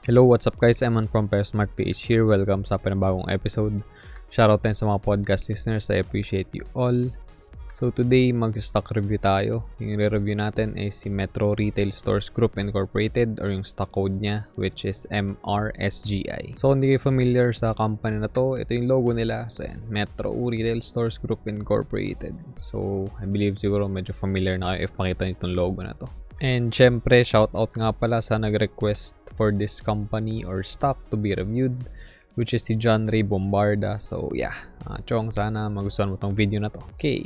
Hello, what's up guys? I'm from Peso here. Welcome sa panibagong episode. Shoutout din sa mga podcast listeners. I appreciate you all. So today, mag-stock review tayo. Yung re-review natin ay si Metro Retail Stores Group Incorporated or yung stock code niya, which is MRSGI. So kung hindi kayo familiar sa company na to, ito yung logo nila. So yan, Metro Retail Stores Group Incorporated. So I believe siguro medyo familiar na kayo if makita nyo itong logo na to. And syempre, shoutout nga pala sa nag-request for this company or stock to be reviewed, which is si Johnrey Bombarda. So yeah, Chong, sana magustuhan mo tong video na to. Okay,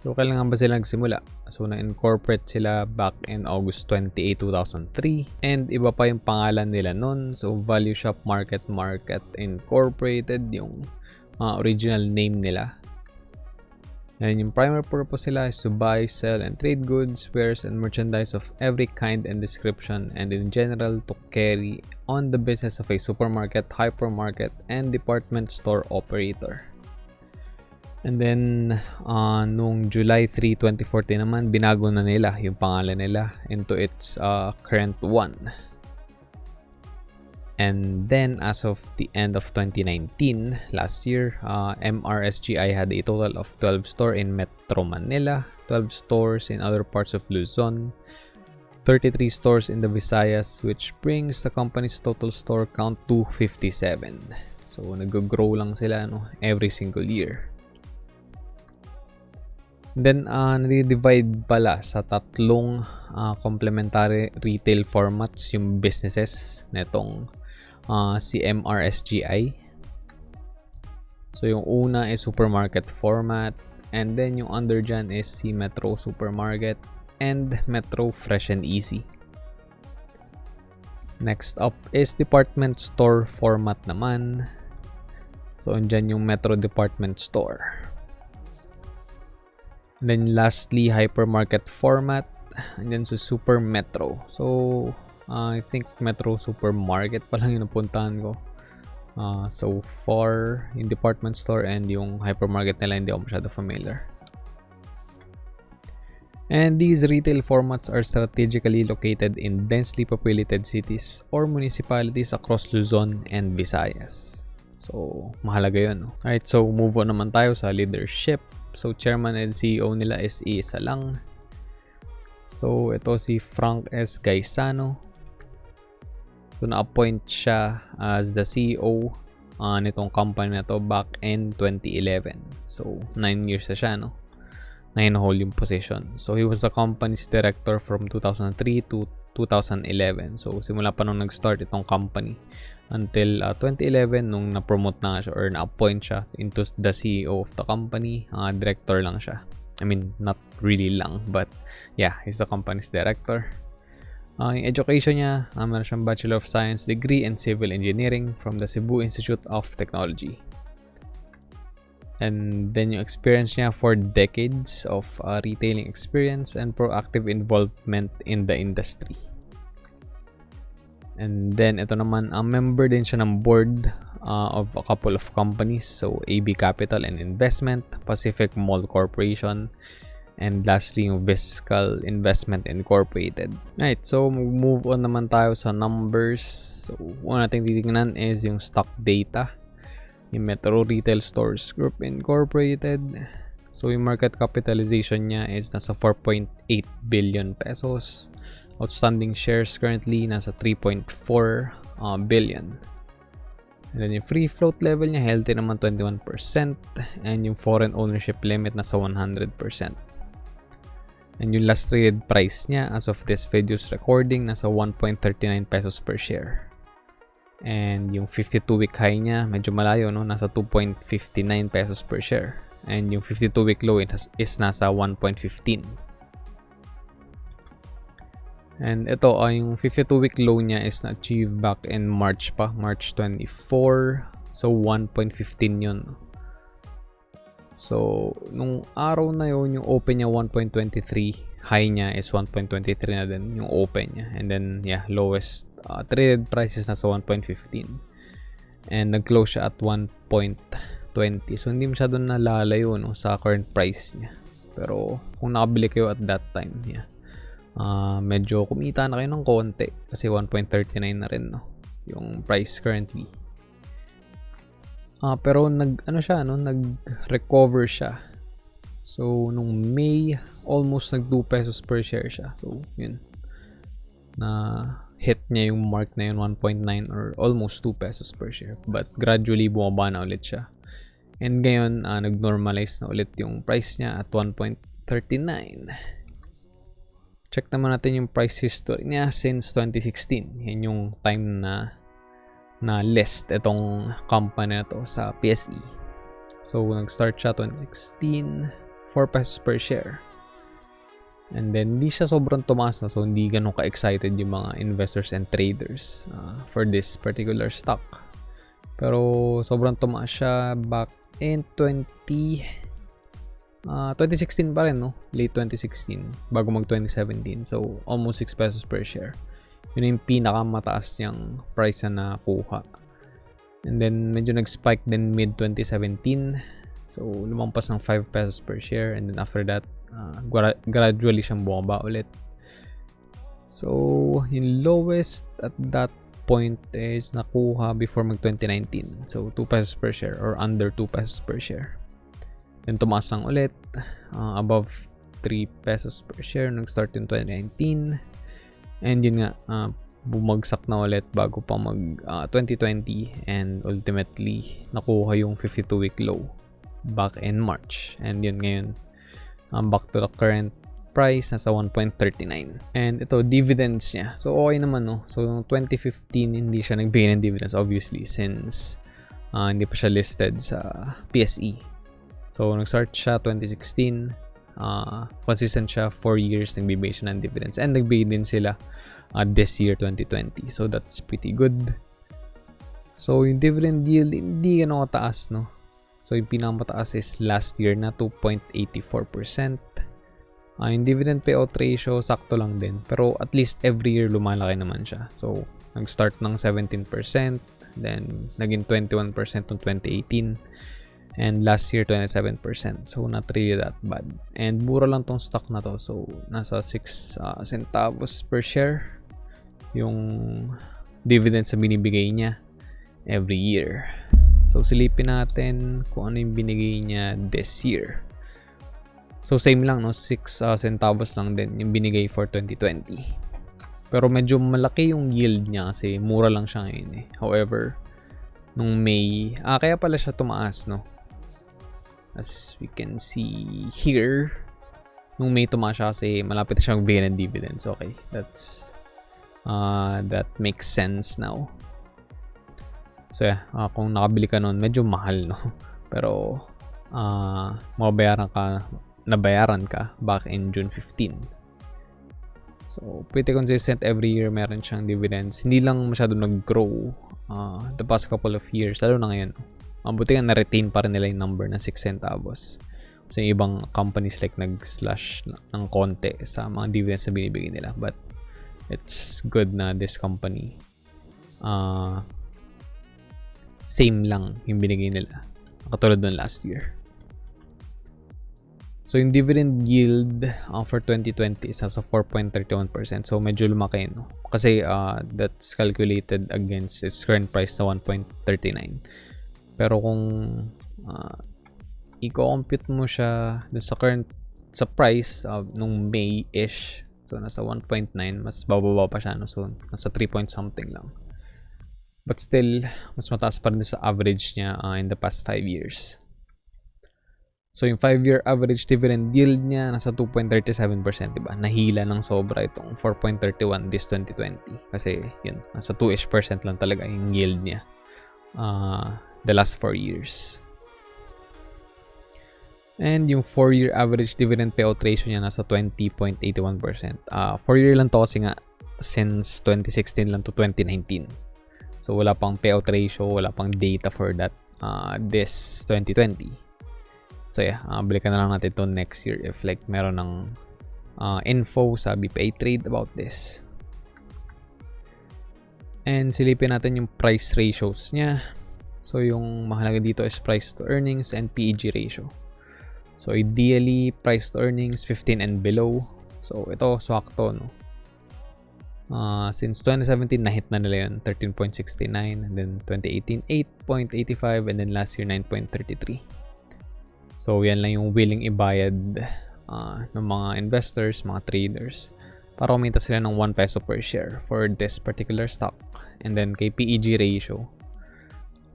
so kailan ba sila nagsimula? So na-incorporate sila back in August 28, 2003 and iba pa yung pangalan nila nun. So Value Shop Market Incorporated yung original name nila. And yung primary purpose nila is to buy, sell, and trade goods, wares, and merchandise of every kind and description, and in general to carry on the business of a supermarket, hypermarket, and department store operator. And then, nung July 3, 2014 naman, binago na nila yung pangalan nila into its current one. And then, as of the end of 2019, last year, MRSGI had a total of 12 stores in Metro Manila, 12 stores in other parts of Luzon, 33 stores in the Visayas, which brings the company's total store count to 57. So, nag-grow lang sila every single year. Then, nare-divide pala sa tatlong complementary retail formats yung businesses netong si MRSGI. So, yung una is supermarket format, and then yung under dyan is si Metro Supermarket and Metro Fresh and Easy. Next up is department store format naman. So, andyan yung Metro Department Store. And then lastly, hypermarket format. Andyan sa Super Metro. So, I think Metro Supermarket pa lang yung napuntahan ko. So far, yung department store and yung hypermarket nila hindi ako masyado familiar. And these retail formats are strategically located in densely populated cities or municipalities across Luzon and Visayas. So, mahalaga yun. Alright, so move on naman tayo sa leadership. So, chairman and CEO nila is isa lang. So, ito si Frank S. Gaisano. So, na-appoint siya as the CEO nitong company na to back in 2011. So, 9 years na siya, 9 yung position. So, he was the company's director from 2003 to 2011. So, simula pa nung nag-start itong company until 2011 nung na-promote na siya or na-appoint siya into the CEO of the company. Director lang siya. I mean, not really lang, but yeah, he's the company's director. Yung education niya, meron siyang Bachelor of Science degree in Civil Engineering from the Cebu Institute of Technology. And then yung experience niya, 4 decades of retailing experience and proactive involvement in the industry. And then ito naman, member din siya ng board of a couple of companies. So AB Capital and Investment, Pacific Mall Corporation, and lastly yung Fiscal Investment Incorporated. Right, so move on naman tayo sa numbers. So una nating titingnan is yung stock data. Yung Metro Retail Stores Group Incorporated. So yung market capitalization niya is nasa 4.8 billion pesos. Outstanding shares currently nasa 3.4 billion. And then yung free float level niya healthy naman 21%, and yung foreign ownership limit nasa 100%. And yung last traded price niya as of this video's recording nasa 1.39 pesos per share. And yung 52-week high niya medyo malayo, nasa 2.59 pesos per share. And yung 52-week low is nasa 1.15. And ito, yung 52-week low niya is na-achieve back in March 24. So 1.15 yun. So, nung araw na yun, yung open niya 1.23, high niya is 1.23 na din yung open niya. And then, yeah, lowest traded price is nasa 1.15. And nag-close siya at 1.20. So, hindi masyado nalalayo sa current price niya. Pero, kung nakabili kayo at that time, yeah, medyo kumita na kayo ng konti kasi 1.39 na rin, no? yung price currently. Pero nag-recover siya. So, nung May, almost nag 2 pesos per share siya. So, yun. Na hit niya yung mark na yun, 1.9 or almost 2 pesos per share. But gradually, bumaba na ulit siya. And ngayon, nag-normalize na ulit yung price niya at 1.39. Check naman natin yung price history niya since 2016. Yan yung time na list itong company na to sa PSE. So, nag-start siya 2016, 4 pesos per share. And then, hindi siya sobrang tumaas na. So, hindi ganun ka-excited yung mga investors and traders for this particular stock. Pero, sobrang tumaas siya back in 2016 pa rin, no? Late 2016, bago mag 2017. So, almost 6 pesos per share. Yun yung pinakamataas niyang price na nakuha. And then, medyo nag-spike din mid-2017. So, lumampas ng 5 pesos per share. And then, after that, gradually siyang bumaba ulit. So, yung lowest at that point is nakuha before mag-2019. So, 2 pesos per share or under 2 pesos per share. Then, tumaas lang ulit. Above 3 pesos per share. Nag-start in 2019. And yun nga, bumagsak na ulit bago pa mag 2020. And ultimately, nakuha yung 52-week low back in March. And yun ngayon, back to the current price, nasa 1.39. And ito, dividends niya. So, okay naman, no? So, 2015, hindi siya nagbigay ng dividends, obviously, since hindi pa siya listed sa PSE. So, nag-start siya 2016. Consistent siya 4 years, nagbibigay siya ng dividends. And nagbigay din sila this year, 2020. So, that's pretty good. So, yung dividend yield, hindi ganun kataas, no? So, yung pinakamataas is last year na 2.84%. Yung dividend payout ratio, sakto lang din. Pero at least every year lumalaki naman siya. So, nag-start ng 17%. Then, naging 21% noong 2018. And last year, 27%. So, not really that bad. And mura lang tong stock na to. So, nasa 6 centavos per share yung dividend sa binibigay niya every year. So, silipin natin kung ano yung binigay niya this year. So, same lang, no? 6 centavos lang din yung binigay for 2020. Pero medyo malaki yung yield niya kasi mura lang siya ngayon eh. However, nung May, kaya pala siya tumaas, no? As we can see here, nung May tumaas siya kasi malapit na siya magbigay ng dividends. Okay, that makes sense now. So yeah, kung nakabili ka noon, medyo mahal, no? Pero nabayaran ka back in June 15. So, pretty consistent every year meron siyang dividends. Hindi lang masyado nag-grow the past couple of years, lalo na ngayon. Mabuti nga na-retain pa rin nila yung number na 6 centavos. So, yung ibang companies like nag-slash ng konti sa mga dividends na binibigay nila. But, it's good na this company same lang yung binigay nila. Katulad nun last year. So, yung dividend yield for 2020 is nasa 4.31%. So, medyo lumaki, no? Kasi that's calculated against its current price na 1.39. Pero kung i-compute mo siya dun sa price nung May-ish, so nasa 1.9, mas bababa pa siya, no? So, nasa 3 point something lang. But still, mas mataas pa rin sa average niya in the past 5 years. So, yung 5-year average dividend yield niya nasa 2.37%, diba? Nahila ng sobra itong 4.31 this 2020. Kasi, yun, nasa 2-ish% lang talaga yung yield niya the last 4 years. And yung 4-year average dividend payout ratio niya nasa 20.81%. 4-year lang to kasi nga since 2016 lang to 2019. So, wala pang payout ratio, wala pang data for that this 2020. So, yeah, balikan na lang natin ito next year if like meron ng info sa BPI Trade about this. And silipin natin yung price ratios niya. So, yung mahalaga dito is price to earnings and PEG ratio. So, ideally, price to earnings 15 and below. So, ito, swakto, no? Since 2017, na-hit na nila yun, 13.69, and then 2018, 8.85, and then last year, 9.33. So, yan lang yung willing ibayad ng mga investors, mga traders, para kumita sila ng 1 peso per share for this particular stock. And then, kay PEG ratio,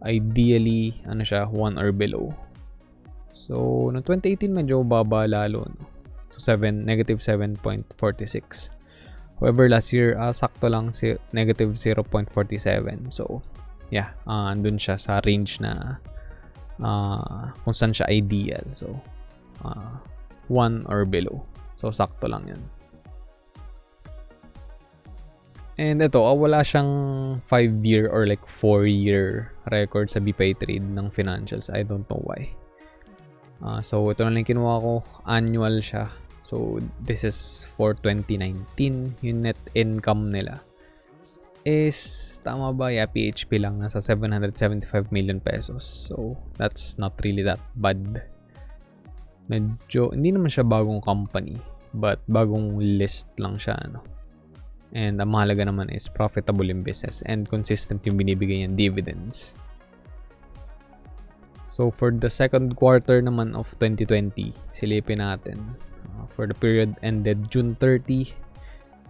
ideally, 1 or below. So, no 2018, medyo baba lalo, no? So, negative 7.46. However, last year, sakto lang negative 0.47. So, yeah, andun siya sa range na kung saan siya ideal. So, 1 or below. So, sakto lang yun. And ito, wala siyang 5-year or like 4-year record sa BPI Trade ng financials. I don't know why. So, ito na lang kinuha ko. Annual siya. So, this is for 2019. Yung net income nila is, tama ba? Yeah, PHP lang. Nasa 775 million pesos. So, that's not really that bad. Medyo, hindi naman siya bagong company. But, bagong list lang siya, no? And, ang mahalaga naman is profitable in business and consistent yung binibigay niyang dividends. So, for the second quarter naman of 2020, silipin natin. For the period ended June 30.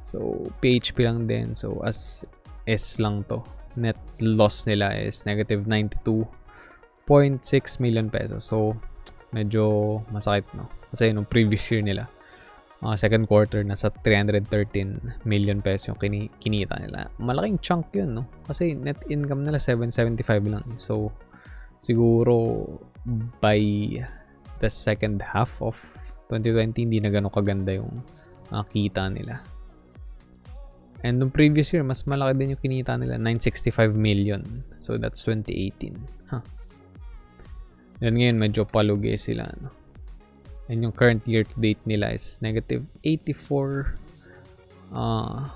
So, PHP lang din. So, as S lang to. Net loss nila is negative 92.6 million pesos. So, medyo masakit, no? Kasi nung previous year nila, second quarter, nasa 313 million pesos yung kinita nila. Malaking chunk yun, no? Kasi net income nila 775 lang. So, siguro by the second half of 2020, hindi na gano'ng kaganda yung kita nila. And nung previous year, mas malaki din yung kinita nila, 965 million. So, that's 2018. Then ngayon, medyo palugi sila, no? And yung current year-to-date nila is negative 84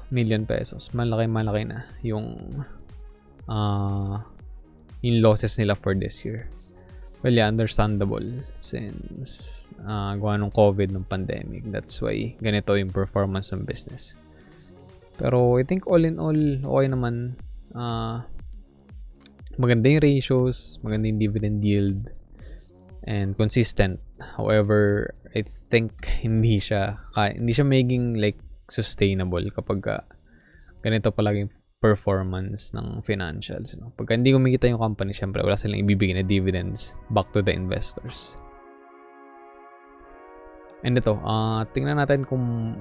million pesos. Malaki na yung losses nila for this year. Well, yeah, understandable since gawa nung COVID, nung pandemic. That's why ganito yung performance ng business. Pero I think all in all, okay naman. Maganda yung ratios, maganda yung dividend yield, and consistent. However, I think hindi siya maging like sustainable kapag ganito palaging performance ng financials, no? Pagka hindi kumikita yung company, syempre wala silang ibibigay na dividends back to the investors. And ito, tingnan natin kung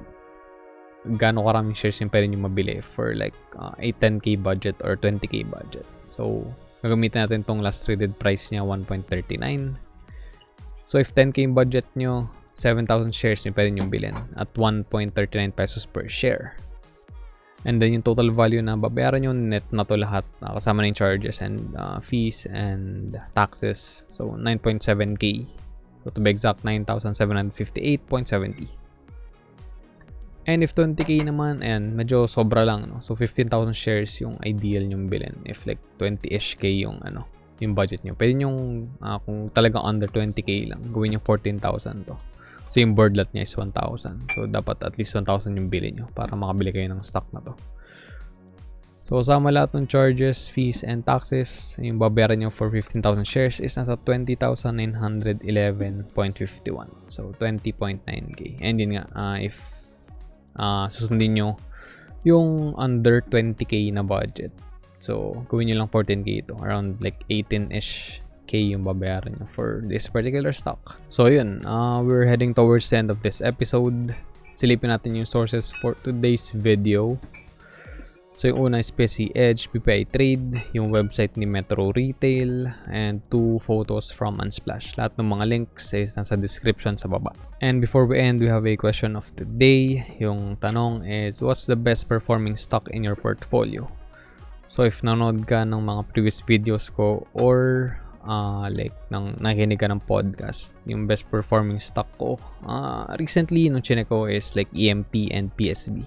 gaano karaming shares yung pwede nyo mabili for like a 10k budget or 20k budget. So, gagamitin natin tong last traded price niya, 1.39. So, if 10k yung budget nyo, 7,000 shares yung pwede nyo bilhin at 1.39 pesos per share. And then yung total value na babayaran yung net na to lahat, kasama na yung charges and fees and taxes. So 9.7k. So to be exact, 9,758.70. And if 20k naman, ayan, medyo sobra lang, no? So 15,000 shares yung ideal nyong bilhin. If like 20-ish k yung yung budget nyo. Pwede yung kung talagang under 20k lang, gawin yung 14,000 to. So, yung board lot niya is 1,000. So, dapat at least 1,000 yung bilhin nyo para makabili kayo ng stock na to. So, kasama lahat ng charges, fees, and taxes, yung babayaran nyo for 15,000 shares is nasa 20,911.51. So, 20.9k. And yun nga, if susundin nyo yung under 20k na budget. So, gawin nyo lang 14k ito. Around like 18-ish yung babayaran nyo for this particular stock. So yun, we're heading towards the end of this episode. Silipin natin yung sources for today's video. So yung una is PC Edge, BPI Trade, yung website ni Metro Retail, and 2 photos from Unsplash. Lahat ng mga links is nasa description sa baba. And before we end, we have a question of the day. Yung tanong is, what's the best performing stock in your portfolio? So if nanonood ka ng mga previous videos ko or like nakikinig ka ng podcast, yung best performing stock ko recently nung chinek ko is like EMP and PSB.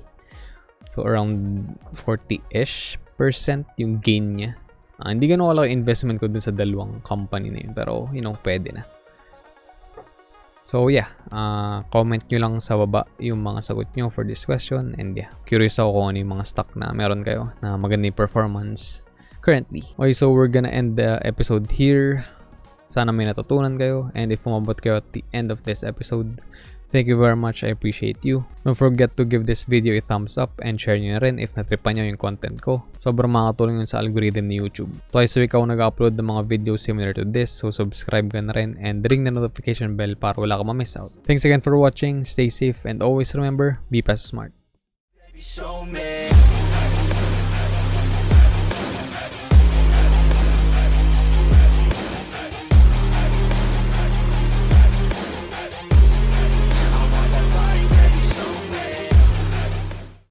So around 40-ish % yung gain niya. Hindi ganun kalaki investment ko dun sa dalawang company na yun, pero pwede na. So yeah, comment nyo lang sa baba yung mga sagot nyo for this question. And yeah, curious ako kung ano yung mga stock na meron kayo na maganda yung performance currently. Okay, so we're gonna end the episode here. Sana may natutunan kayo. And if umabot kayo at the end of this episode, thank you very much. I appreciate you. Don't forget to give this video a thumbs up and share nyo na rin if natripan nyo yung content ko. Sobrang makakatulong yun sa algorithm ni YouTube. Twice a week ako nag-upload ng mga videos similar to this, so subscribe ka na rin and ring the notification bell para wala ka ma-miss out. Thanks again for watching. Stay safe and always remember, be Peso smart. Show me.